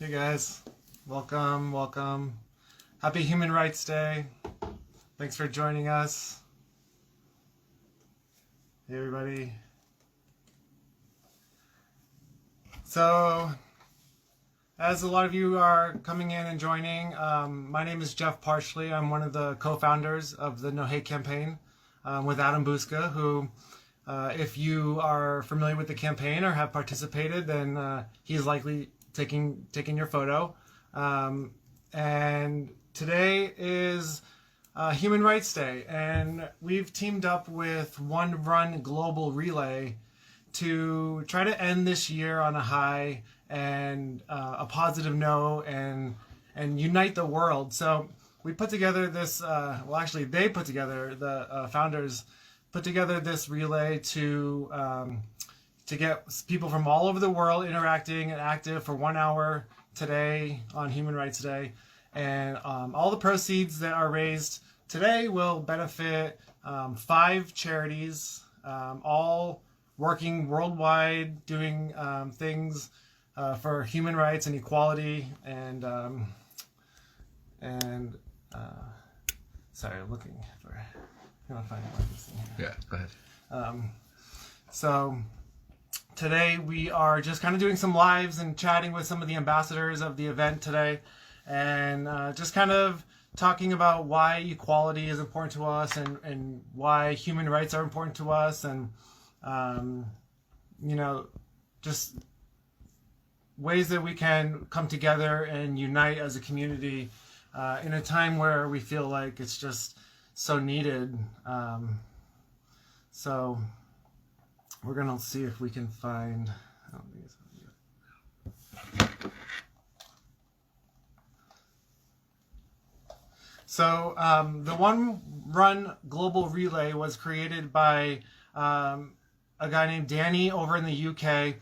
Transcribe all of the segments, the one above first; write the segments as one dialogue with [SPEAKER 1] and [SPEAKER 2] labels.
[SPEAKER 1] Hey guys, welcome, welcome. Happy Human Rights Day. Thanks for joining us. Hey everybody. So, as a lot of you are coming in and joining, my name is Jeff Parshley. I'm one of the co-founders of the No Hate campaign with Adam Buska, who, if you are familiar with the campaign or have participated, then he's likely taking your photo. And today is Human Rights Day, and we've teamed up with One Run Global Relay to try to end this year on a high and a positive note, and unite the world. So we put together this. Well, actually, they put together, the founders put together this relay to get people from all over the world interacting and active for 1 hour today on Human Rights Day. And all the proceeds that are raised today will benefit 5 charities, all working worldwide, doing things for human rights and equality. And sorry, I'm looking for. I'm gonna find Markus in here.
[SPEAKER 2] Yeah, go ahead.
[SPEAKER 1] So today we are just kind of doing some lives and chatting with some of the ambassadors of the event today, and just kind of talking about why equality is important to us, and why human rights are important to us, and just ways that we can come together and unite as a community in a time where we feel like it's just so needed. So we're gonna see if we can find. I don't think it's So the One Run Global Relay was created by a guy named Danny over in the UK.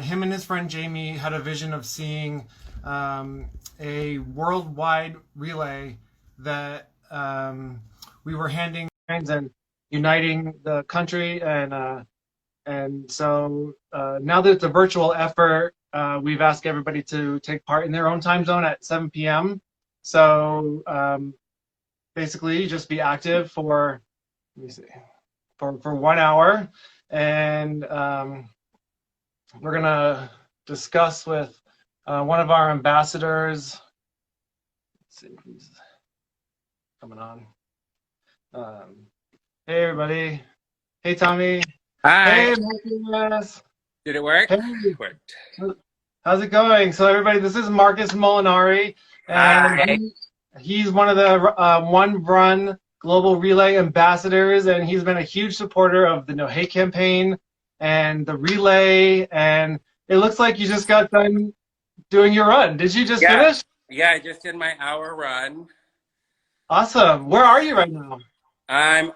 [SPEAKER 1] Him and his friend Jamie had a vision of seeing a worldwide relay that we were handing and uniting the country, and so now that it's a virtual effort, we've asked everybody to take part in their own time zone at 7 p.m. So basically, just be active for, let me see, for 1 hour, and we're gonna discuss with one of our ambassadors. Let's see if he's coming on. Hey everybody. Hey Tommy.
[SPEAKER 3] Hi.
[SPEAKER 1] Hey Markus.
[SPEAKER 3] Did it work?
[SPEAKER 1] Hey.
[SPEAKER 3] It worked.
[SPEAKER 1] How's it going? So everybody, this is Markus Molinari, and
[SPEAKER 3] Hi.
[SPEAKER 1] he's one of the One Run Global Relay ambassadors, and he's been a huge supporter of the No Hate campaign and the relay. And it looks like you just got done doing your run. Did you just
[SPEAKER 3] Yeah.
[SPEAKER 1] finish?
[SPEAKER 3] Yeah, I just did my hour run.
[SPEAKER 1] Awesome. Where are you right now?
[SPEAKER 3] I'm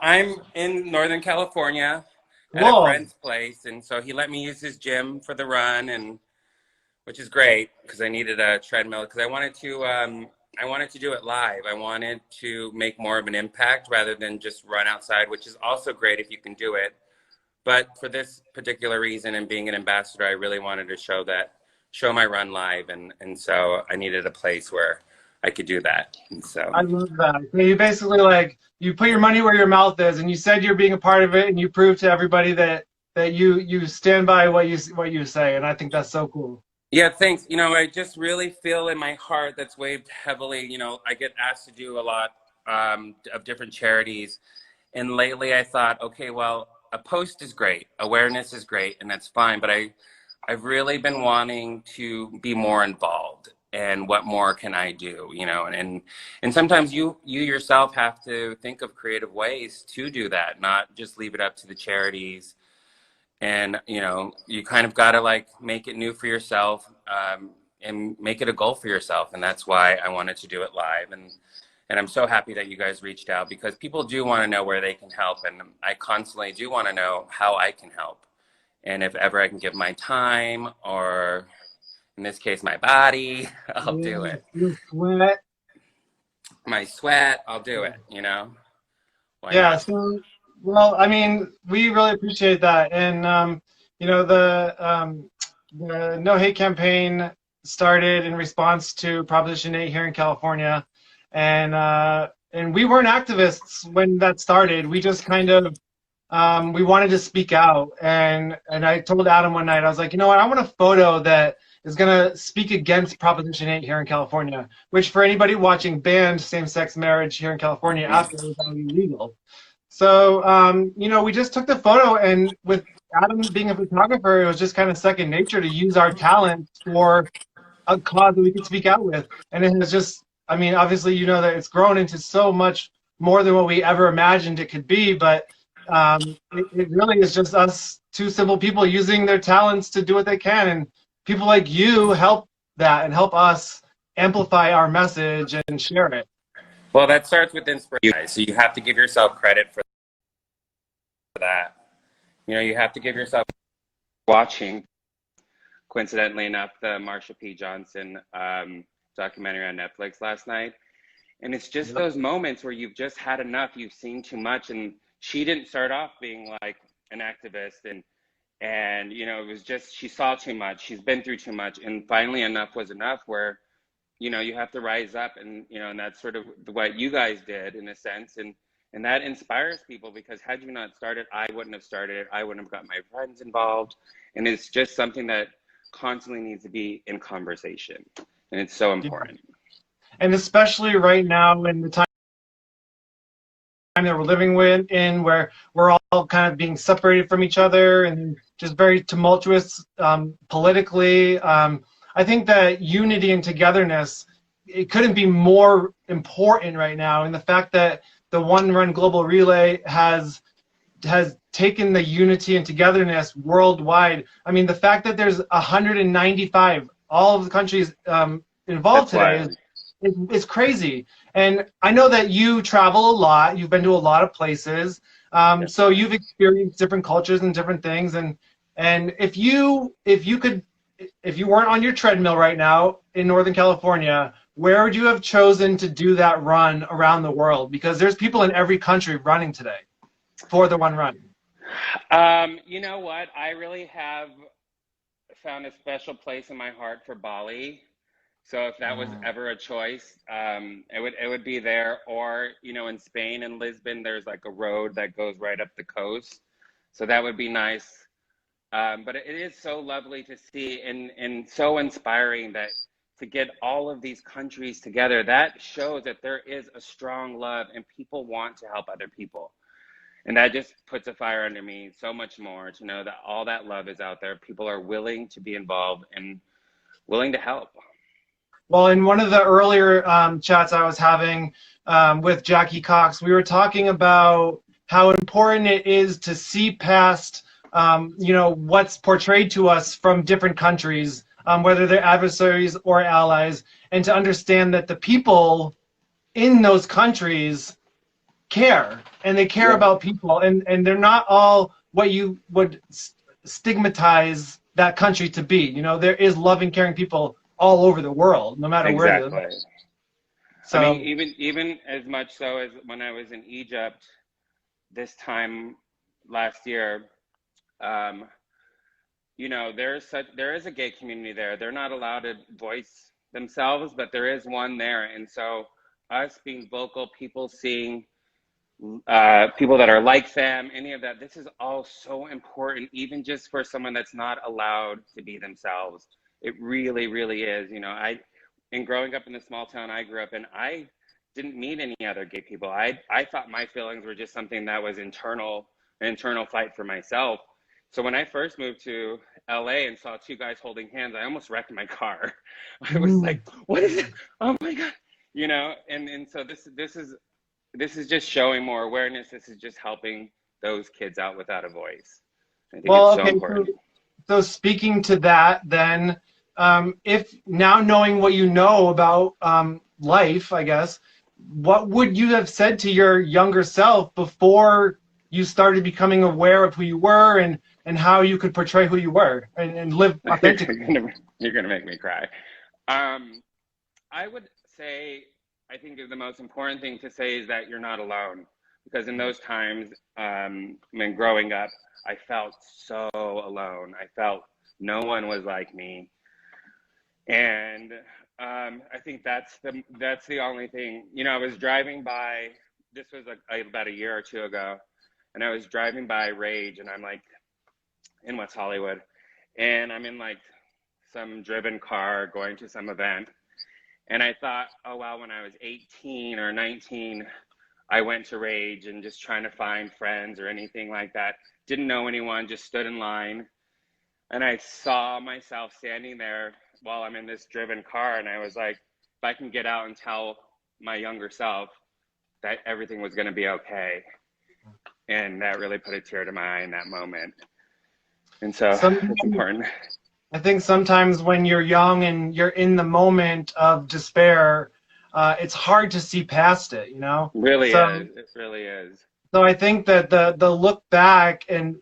[SPEAKER 3] in Northern California at a
[SPEAKER 1] Whoa.
[SPEAKER 3] friend's place, and so he let me use his gym for the run, and which is great because I needed a treadmill because I wanted to do it live. I wanted to make more of an impact rather than just run outside, which is also great if you can do it. But for this particular reason and being an ambassador, I really wanted to show my run live, and so I needed a place where I could do that. And so
[SPEAKER 1] I love that. So you basically you put your money where your mouth is, and you said you're being a part of it, and you prove to everybody that you stand by what you say, and I think that's so cool.
[SPEAKER 3] yeah, thanks. I just really feel in my heart that's weighed heavily. I get asked to do a lot of different charities, and lately I thought, okay, well, a post is great, awareness is great, and that's fine, but I've really been wanting to be more involved, and what more can I do, and sometimes you yourself have to think of creative ways to do that, not just leave it up to the charities. And you kind of got to make it new for yourself, and make it a goal for yourself, and that's why I wanted to do it live. And I'm so happy that you guys reached out, because people do want to know where they can help, and I constantly do want to know how I can help. And if ever I can give my time, or in this case, my body, I'll do it.
[SPEAKER 1] Your sweat.
[SPEAKER 3] My sweat, I'll do it, Why
[SPEAKER 1] Yeah.
[SPEAKER 3] not?
[SPEAKER 1] So, well, I mean, we really appreciate that, and the No Hate campaign started in response to Proposition 8 here in California, and we weren't activists when that started. We just kind of we wanted to speak out, and I told Adam one night, I was like, you know what, I want a photo that is going to speak against Proposition 8 here in California, which for anybody watching banned same-sex marriage here in California after it was already legal. So, you know, we just took the photo, and with Adam being a photographer, it was just kind of second nature to use our talent for a cause that we could speak out with. And it has just, I mean, obviously, you know that it's grown into so much more than what we ever imagined it could be, but it really is just us two simple people using their talents to do what they can. And people like you help that and help us amplify our message and share it.
[SPEAKER 3] Well, that starts with inspiration. So you have to give yourself credit for that. You know, you have to give yourself watching, coincidentally enough, the Marsha P. Johnson documentary on Netflix last night. And it's just those moments where you've just had enough, you've seen too much. And she didn't start off being like an activist, and you know, it was just, she saw too much, she's been through too much, and finally enough was enough, where, you know, you have to rise up, and you know, and that's sort of what you guys did in a sense, and that inspires people, because had you not started, I wouldn't have started it, I wouldn't have got my friends involved, and it's just something that constantly needs to be in conversation, and it's so important.
[SPEAKER 1] And especially right now in the time that we're living in, where we're all kind of being separated from each other and just very tumultuous politically. I think that unity and togetherness, it couldn't be more important right now. And the fact that the One Run Global Relay has taken the unity and togetherness worldwide. I mean, the fact that there's 195, all of the countries involved today is crazy. And I know that you travel a lot. You've been to a lot of places. So you've experienced different cultures and different things. And if you weren't on your treadmill right now in Northern California, where would you have chosen to do that run around the world? Because there's people in every country running today for the One Run.
[SPEAKER 3] You know what? I really have found a special place in my heart for Bali. So if that was ever a choice, it would be there. Or, you know, in Spain and Lisbon, there's like a road that goes right up the coast. So that would be nice. But it is so lovely to see, and so inspiring that to get all of these countries together. That shows that there is a strong love and people want to help other people. And that just puts a fire under me so much more to know that all that love is out there. People are willing to be involved and willing to help.
[SPEAKER 1] Well, in one of the earlier chats I was having with Jackie Cox, we were talking about how important it is to see past, you know, what's portrayed to us from different countries, whether they're adversaries or allies, and to understand that the people in those countries care, and they care about people, and they're not all what you would stigmatize that country to be. You know, there is loving, caring people all over the world, no matter where they live. So,
[SPEAKER 3] I mean, even as much so as when I was in Egypt this time last year, you know, there is a gay community there. They're not allowed to voice themselves, but there is one there. And so us being vocal, people seeing people that are like them, any of that, this is all so important, even just for someone that's not allowed to be themselves. It really, really is. You know, in growing up in the small town I grew up in, I didn't meet any other gay people. I thought my feelings were just something that was an internal fight for myself. So when I first moved to LA and saw two guys holding hands, I almost wrecked my car. I was like, what is it? Oh my God. You know, and so this is just showing more awareness. This is just helping those kids out without a voice. I think it's so important.
[SPEAKER 1] So speaking to that, then, if now knowing what you know about life, I guess, what would you have said to your younger self before you started becoming aware of who you were and how you could portray who you were and live authentically?
[SPEAKER 3] You're gonna make me cry. I would say, I think the most important thing to say is that you're not alone, because in those times, when growing up, I felt so alone. I felt no one was like me. And I think that's the only thing. You know, I was driving by. This was about a year or two ago, and I was driving by Rage, and I'm like in West Hollywood, and I'm in like some driven car going to some event, and I thought, oh wow, when I was 18 or 19, I went to Rage and just trying to find friends or anything like that. Didn't know anyone, just stood in line, and I saw myself standing there while I'm in this driven car, and I was like, if I can get out and tell my younger self that everything was going to be okay. And that really put a tear to my eye in that moment. And so it's important.
[SPEAKER 1] I think sometimes when you're young and you're in the moment of despair, it's hard to see past it, you know?
[SPEAKER 3] Really is. It really is.
[SPEAKER 1] So I think that the look back and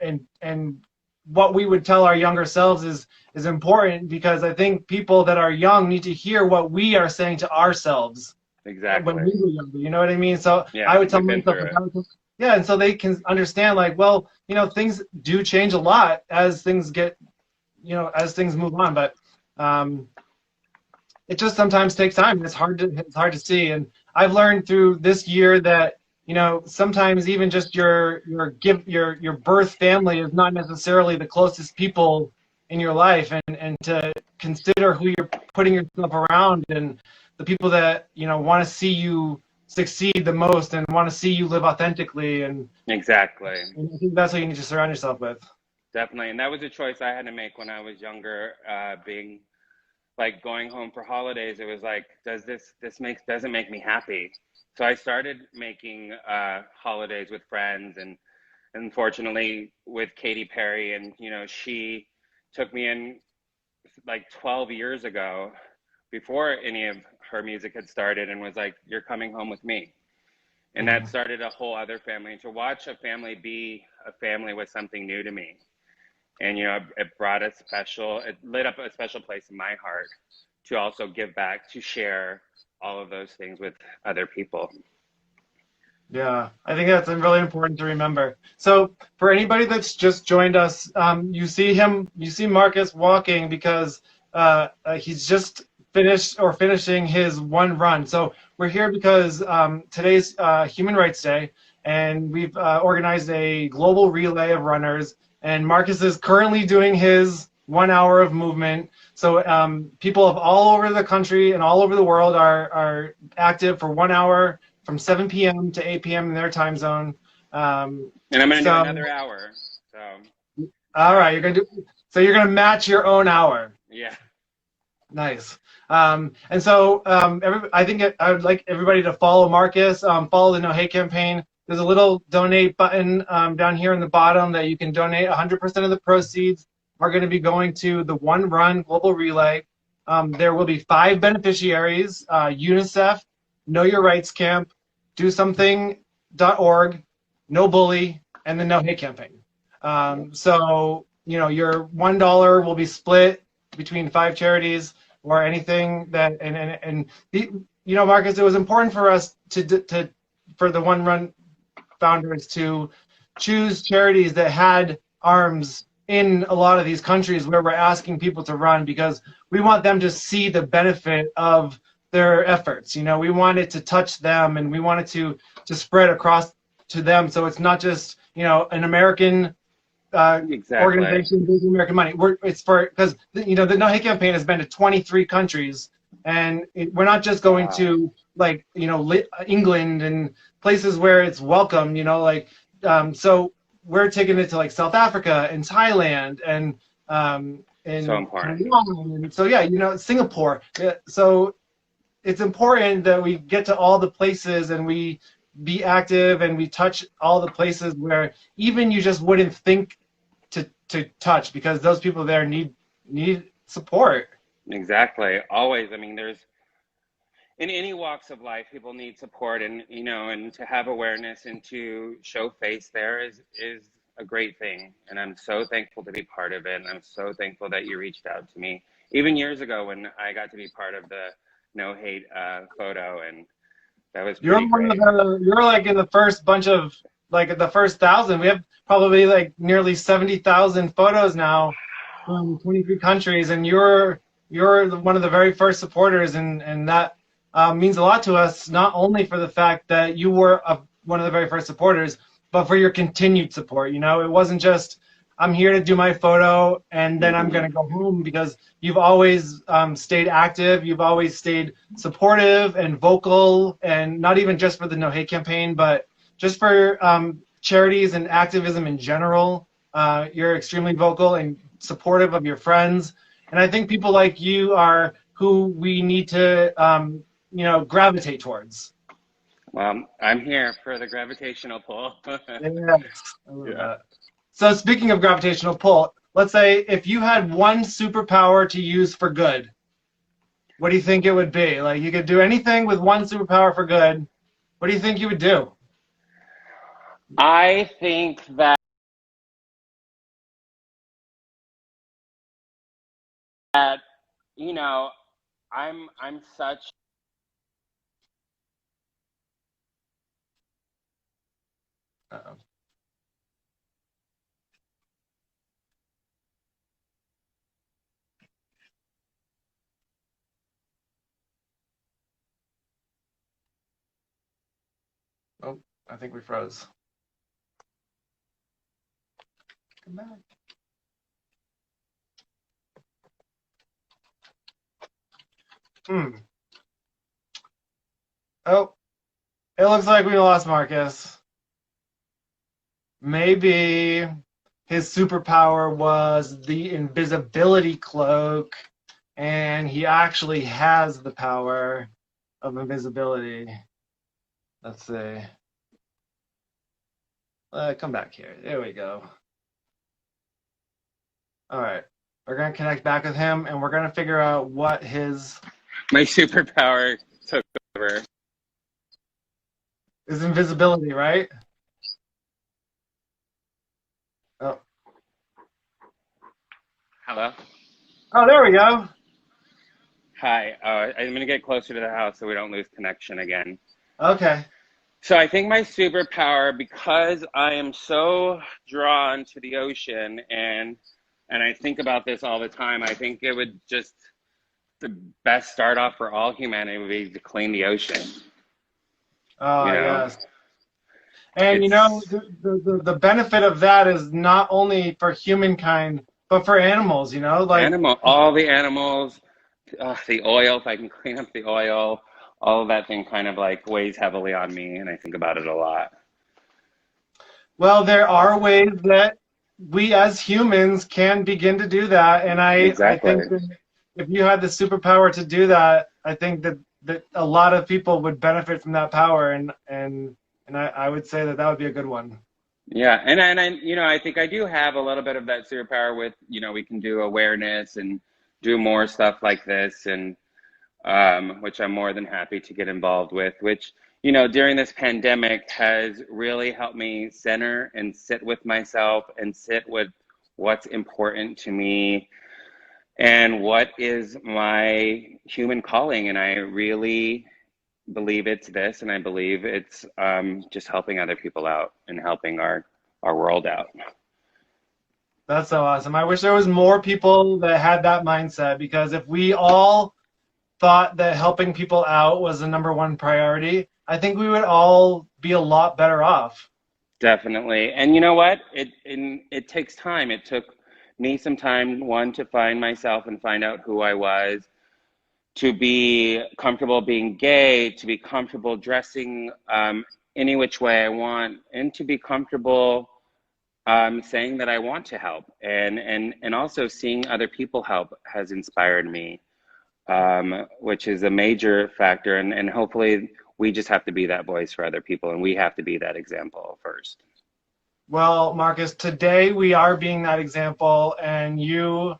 [SPEAKER 1] what we would tell our younger selves is important, because I think people that are young need to hear what we are saying to ourselves.
[SPEAKER 3] Exactly.
[SPEAKER 1] When we were younger, you know what I mean? So
[SPEAKER 3] yeah,
[SPEAKER 1] I would tell myself, yeah, and so they can understand, like, well, you know, things do change a lot as things get, you know, as things move on, but it just sometimes takes time. It's hard to see, and I've learned through this year that, you know, sometimes even just your birth family is not necessarily the closest people in your life, and to consider who you're putting yourself around, and the people that, you know, want to see you succeed the most and want to see you live authentically. And
[SPEAKER 3] exactly.
[SPEAKER 1] And I think that's what you need to surround yourself with.
[SPEAKER 3] Definitely. And that was a choice I had to make when I was younger, being like going home for holidays. It was like, doesn't make me happy. So I started making holidays with friends, and unfortunately with Katy Perry, and, you know, she took me in like 12 years ago, before any of her music had started, and was like, you're coming home with me. And that started a whole other family. And to watch a family be a family was something new to me. And, you know, it lit up a special place in my heart to also give back, to share all of those things with other people.
[SPEAKER 1] Yeah, I think that's really important to remember. So for anybody that's just joined us, you see Markus walking because he's just finishing his one run. So we're here because today's Human Rights Day, and we've organized a global relay of runners, and Markus is currently doing his 1 hour of movement. So people of all over the country and all over the world are active for 1 hour from 7 p.m. to 8 p.m. in their time zone.
[SPEAKER 3] And I'm going to do another hour. So.
[SPEAKER 1] All right, you're gonna match your own hour.
[SPEAKER 3] Yeah.
[SPEAKER 1] Nice. And so I would like everybody to follow Markus, follow the No Hate campaign. There's a little donate button down here in the bottom that you can donate. 100% of the proceeds are going to be going to the One Run Global Relay. There will be 5 beneficiaries: UNICEF, Know Your Rights Camp, DoSomething.org, No Bully, and the No Hate campaign. So, you know, your $1 will be split between 5 charities, or anything that, you know, Markus, it was important for us for the One Run founders to choose charities that had arms in a lot of these countries where we're asking people to run, because we want them to see the benefit of their efforts. You know, we want it to touch them, and we want it to spread across to them. So it's not just, you know, an American organization using American money. It's for, because, you know, the No Hate campaign has been to 23 countries, and we're not just going to, like, you know, England and places where it's welcome, you know, like, so we're taking it to like South Africa and Thailand and
[SPEAKER 3] so important.
[SPEAKER 1] And so yeah, you know, Singapore. So it's important that we get to all the places, and we be active, and we touch all the places where even you just wouldn't think to touch, because those people there need support.
[SPEAKER 3] Exactly. Always. I mean, there's, in any walks of life, people need support, and, you know, and to have awareness and to show face there is a great thing. And I'm so thankful to be part of it. And I'm so thankful that you reached out to me even years ago when I got to be part of the No Hate photo, and that was pretty great.
[SPEAKER 1] You're like in the first bunch of, like, the first 1,000. We have probably like nearly 70,000 photos now from 23 countries, and you're you're one of the very first supporters, and that means a lot to us, not only for the fact that you were one of the very first supporters, but for your continued support. You know, it wasn't just, I'm here to do my photo and then I'm going to go home, because you've always stayed active. You've always stayed supportive and vocal, and not even just for the No Hate campaign, but just for charities and activism in general. You're extremely vocal and supportive of your friends. And I think people like you are who we need to, gravitate towards.
[SPEAKER 3] Well, I'm here for the gravitational pull.
[SPEAKER 1] Yes, I love
[SPEAKER 3] Yeah.
[SPEAKER 1] that. So speaking of gravitational pull, let's say if you had one superpower to use for good, what do you think it would be? Like, you could do anything with one superpower for good. What do you think you would do?
[SPEAKER 3] I think that, you know, I'm such
[SPEAKER 1] Uh-oh. Oh, I think we froze. Come back. Hmm. Oh, it looks like we lost Marcus. Maybe his superpower was the invisibility cloak, and he actually has the power of invisibility. Let's see. Come back here. There we go. All right. We're going to connect back with him, and we're going to figure out what his
[SPEAKER 3] my superpower took over.
[SPEAKER 1] invisibility, right? Oh,
[SPEAKER 3] Hello?
[SPEAKER 1] oh, there we go.
[SPEAKER 3] Hi. I'm going to get closer to the house so we don't lose connection again.
[SPEAKER 1] Okay.
[SPEAKER 3] So I think my superpower, because I am so drawn to the ocean and I think about this all the time, I think it would just the best start off for all humanity would be to clean the ocean. You
[SPEAKER 1] Oh,
[SPEAKER 3] know,
[SPEAKER 1] yes. And
[SPEAKER 3] it's
[SPEAKER 1] the benefit of that is not only for humankind, but for animals, like,
[SPEAKER 3] all the animals, the oil. If I can clean up the oil, all of that thing kind of like weighs heavily on me, and I think about it a lot.
[SPEAKER 1] well, there are ways that we as humans can begin to do that. And I think
[SPEAKER 3] Exactly.
[SPEAKER 1] that if you had the superpower to do that, I think that a lot of people would benefit from that power. And I would say that that would be a good one.
[SPEAKER 3] Yeah, and I I think I do have a little bit of that superpower with we can do awareness and do more stuff like this and which I'm more than happy to get involved with, which, during this pandemic has really helped me center and sit with myself and sit with what's important to me and what is my human calling. And I really believe it's this, and I believe it's just helping other people out and helping our world out.
[SPEAKER 1] That's so awesome. I wish there was more people that had that mindset, because if we all thought that helping people out was the number one priority, I think we would all be a lot better off.
[SPEAKER 3] Definitely. And you know what? It takes time. It took me some time, one, to find myself and find out who I was, to be comfortable being gay, to be comfortable dressing any which way I want, and to be comfortable saying that I want to help. And also seeing other people help has inspired me, which is a major factor. And hopefully we just have to be that voice for other people, and we have to be that example first.
[SPEAKER 1] Well, Marcus, today we are being that example, and you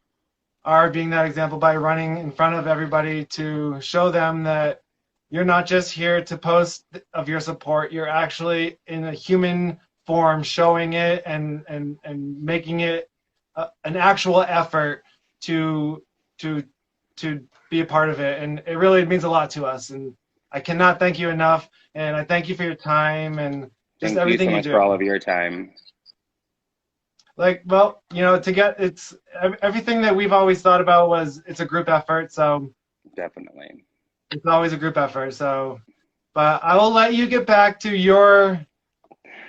[SPEAKER 1] are being that example by running in front of everybody to show them that you're not just here to post of your support. You're actually in a human form, showing it and making it an actual effort to to to be a part of it. And it really means a lot to us. And I cannot thank you enough. And I thank you for your time and just
[SPEAKER 3] Thank you so
[SPEAKER 1] everything you
[SPEAKER 3] much for
[SPEAKER 1] do.
[SPEAKER 3] all of your time.
[SPEAKER 1] like, well, you know, to get it's everything that we've always thought about was it's a group effort, so
[SPEAKER 3] Definitely.
[SPEAKER 1] it's always a group effort. So, but I will let you get back to your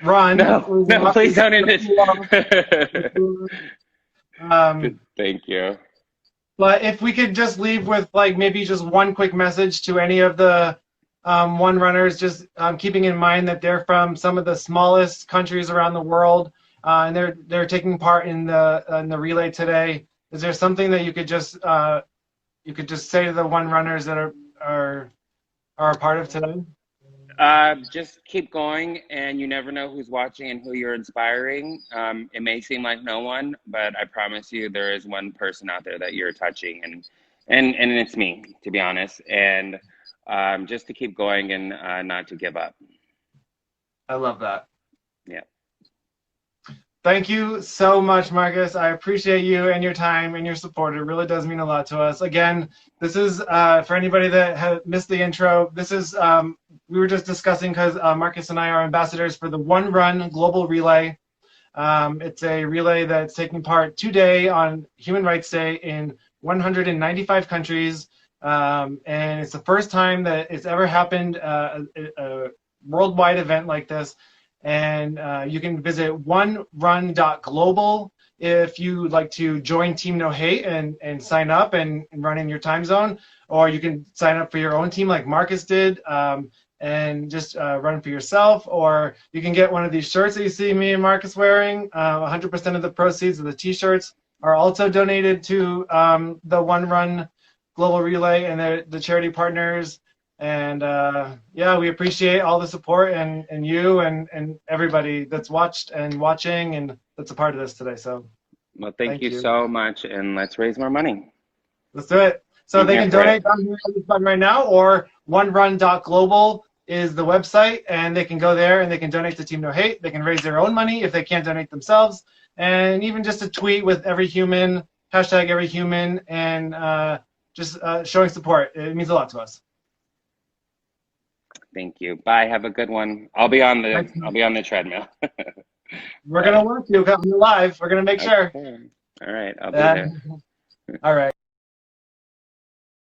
[SPEAKER 1] run. It
[SPEAKER 3] No,
[SPEAKER 1] was a
[SPEAKER 3] no,
[SPEAKER 1] lot-
[SPEAKER 3] please don't end
[SPEAKER 1] it's
[SPEAKER 3] it. Thank you.
[SPEAKER 1] but if we could just leave with like maybe just one quick message to any of the one runners, just keeping in mind that they're from some of the smallest countries around the world, and they're taking part in the relay today. Is there something that you could just say to the one runners that are a part of today?
[SPEAKER 3] Just keep going, and you never know who's watching and who you're inspiring. It may seem like no one, but I promise you, there is one person out there that you're touching, and it's me, to be honest. And just to keep going and not to give up.
[SPEAKER 1] I love that.
[SPEAKER 3] Yeah.
[SPEAKER 1] Thank you so much, Markus. I appreciate you and your time and your support. It really does mean a lot to us. Again, this is for anybody that had missed the intro. This is we were just discussing because Markus and I are ambassadors for the One Run Global Relay. It's a relay that's taking part today on Human Rights Day in 195 countries, and it's the first time that it's ever happened a worldwide event like this. And you can visit onerun.global if you'd like to join Team No Hate and sign up and run in your time zone, or you can sign up for your own team like Markus did and just run for yourself, or you can get one of these shirts that you see me and Markus wearing. 100% of the proceeds of the t-shirts are also donated to the One Run Global Relay and the charity partners. And yeah, we appreciate all the support and you and everybody that's watched and watching and that's a part of this today. So
[SPEAKER 3] Well, thank you so much, and let's raise more money.
[SPEAKER 1] Let's do it. So they can donate down here on this button right now, or onerun.global is the website, and they can go there and they can donate to Team No Hate. They can raise their own money if they can't donate themselves, and even just a tweet with every human, hashtag every human, and just showing support. It means a lot to us.
[SPEAKER 3] Thank you. Bye. Have a good one. I'll be on the treadmill.
[SPEAKER 1] We're gonna want you come live. We're gonna make sure.
[SPEAKER 3] All right. I'll be there.
[SPEAKER 1] All right.